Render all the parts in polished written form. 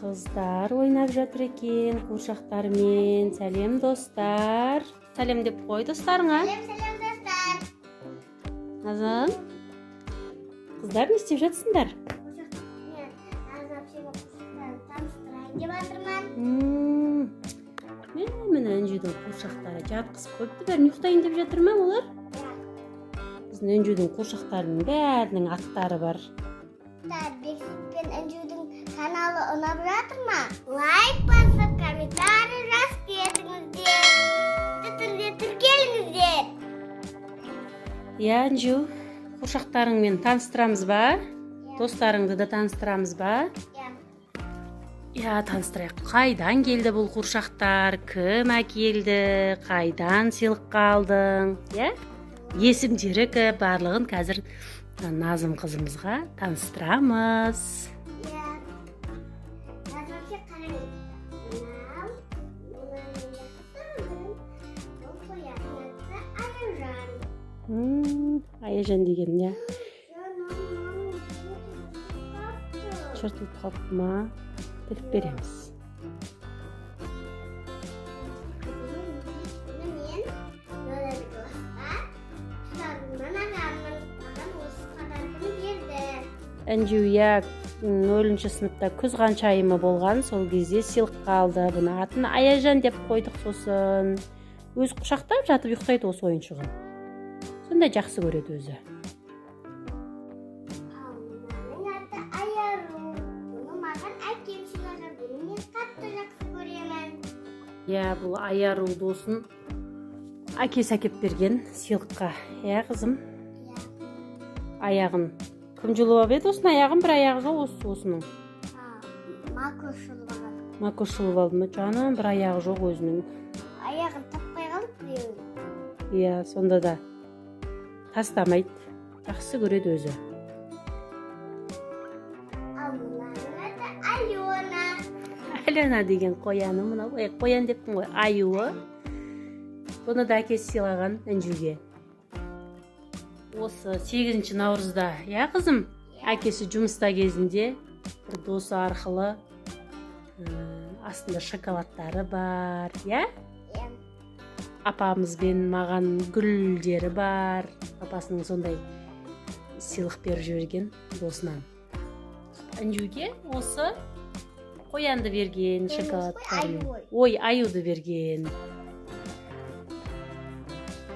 Kızlar oynap жатыр екен қуыршақтарымен. Сәлем достар. Сәлем деп қой достарыңа. Сәлем достар. Назым. Қыздар не істеп жатсыңдар? Мен Әнжудің қуыршақтары жатқызып қойыпты. Бәрін ұйықтайын деп жатыр ма олар? Біздің Әнжудің қуыршақтарының бәрінің аттары бар. Бексит пен Әнжудің каналы ұнап жатыр ма? Лайк басып, комментарий жазып кетіңіздер. Түрде тіркеліңіздер. Әнжу, қуыршақтарыңмен таныстырамыз ба? Достарыңды да таныстырамыз ба? Таныстырайық. Қайдан келді бұл қуыршақтар? Кім әкелді? Қайдан сыйлыққа алдың? Есімдері кім? Барлығын қазір Назым қызымызға таныстырамыз. Аяжан деген, жыртылып қалып ма? Біліп береміз. Әнжу 0-ші сыныпта күз қаншайымы болған, сол кезде сыйлыққа алды. Бұны атын Аяжан деп қойдық. Сосын өз құшақтап жатып ұйықтайды осы ойыншығын. Сонда жақсы көреді өзі. Бұл Айару досын әкесі әкеп берген сыйлыққа. Қызым? Аяғын кім жұлып еді осының аяғын? Бір аяғы жоқ осының. Мако жұлып алды ма? Жаным, бір аяғы жоқ өзінің. Аяғын таппай қалып біреуін. Сонда да тастамайды. Жақсы көреді өзі. Алена деген қояны, мына қоян дептің ғой, аюы. Бұны да әкесі сыйлаған Әнжуге. Осы 8 наурызда, қызым? Әкесі жұмыста кезінде бір досы арқылы астында шоколадтары бар, Апамызбен маған гүлдері бар. Апасының сондай сыйлық беріп жіберген досынан. Әнжуге осы қоянды берген, шоколадтарын. Аюды берген.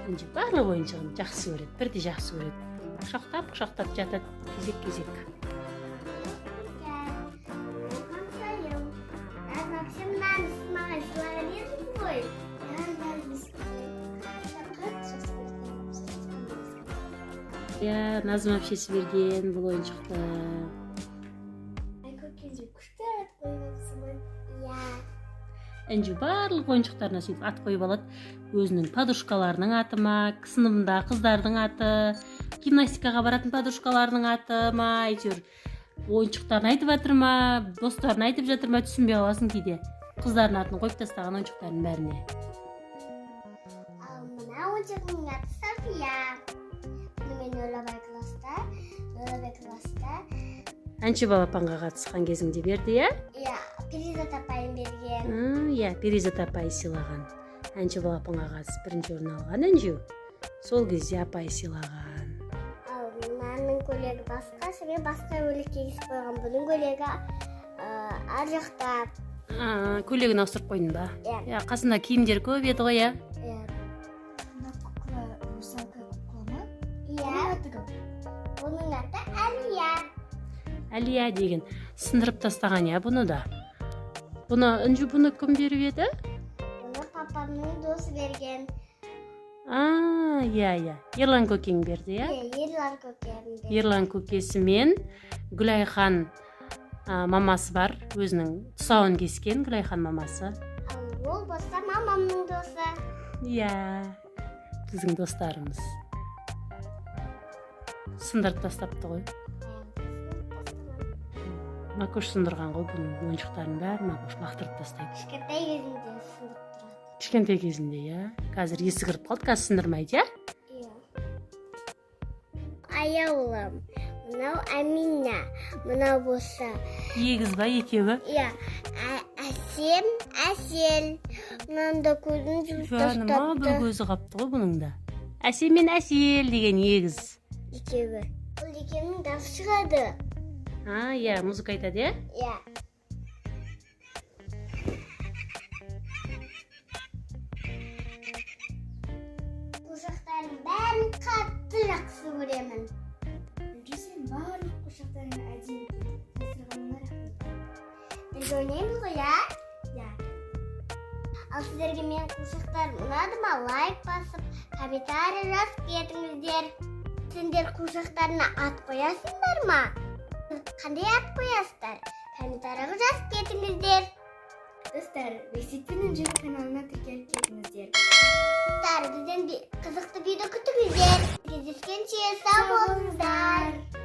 Әнжу барлық ойыншығын жақсы көреді, бірде жақсы көреді. Құшақтап жатады кезек-кезек. Назым әпшесі берген бұл ойыншықты. Әнжу барлық ойыншықтарына сөйтіп ат қойып алады. Өзінің подружкаларының аты ма, сыныбында қыздардың аты, гимнастикаға баратын подружкаларының аты ма, ойыншықтарын айтып жатыр ма, достарын айтып жатыр ма, түсінбей қаласың кейде. Қыздардың атын қойып тастаған ойыншықтардың бәріне. Мына ойыншықтың аты София. Мен Нөлабай класста. Әнші балапанға қатысқан кезіңде берді, Перизат апайым берген. Перизат апай сыйлаған. Әнші балапанға қатысып бірінші орын алған Әнжу. Сол кезде апай сыйлаған. Мынаның көйлегі басқа, мен басқа көйлек кигізіп қойған. Бұның көйлегі ар жақта. Көйлегін ауыстырып қойдың ба? Қасында киімдер көп еді ғой, Бұның аты Әлия. Әлия деген сындырып тастаған, бұны да. Әнжу бұны кім беріп еді? Бұны папамның досы берген. Ерлан көкең берді, Ерлан көкесі мен Гүлайхан мамасы бар. Өзінің тұсауын кескен Гүлайхан мамасы. Ол болса мамамның досы. Біздің достарымыз. Сындырып тастапты ғой. Макош сындырған ғой бұның ойыншықтарын бәрі. Макош лақтырып тастайды. Кішкентай кезінде, Қазір есі кіріп қалды, қазір сындырмайды, Аяулым, Мынау Амина. Мынау болса. Егіз ба екеуі? Иә, Әсем, Әсел. Мынаны да көзін жұмыс Жаныма бір тастапты. көзі қапты ғой бұның да. Әсем мен Әсел деген егіз. Екеуі. Бұл екеуінің дауысы шығады. Иә, музыка айтады, иә? Иә. Құшақтардың бәрін қатты жақсы көремін. Сен барлық құшақтарыңа әдемі тасырғаныңа рахмет. Бірге ойнаймыз ғой, иә? Ал сіздерге менің құшақтарым ұнады ма? Лайк басып, комментарий жазып кетіңіздер. Сендер құшақтарына ат қоясыңдар ма? Қандай ат қоясыздар? Комментарийға жазып кетіңіздер. Достар, Беситпенің жүк каналына тіркеліп кетіңіздер. Достар, бізден қызықты видео күтіңіздер. Кездескенше сау болыңыздар.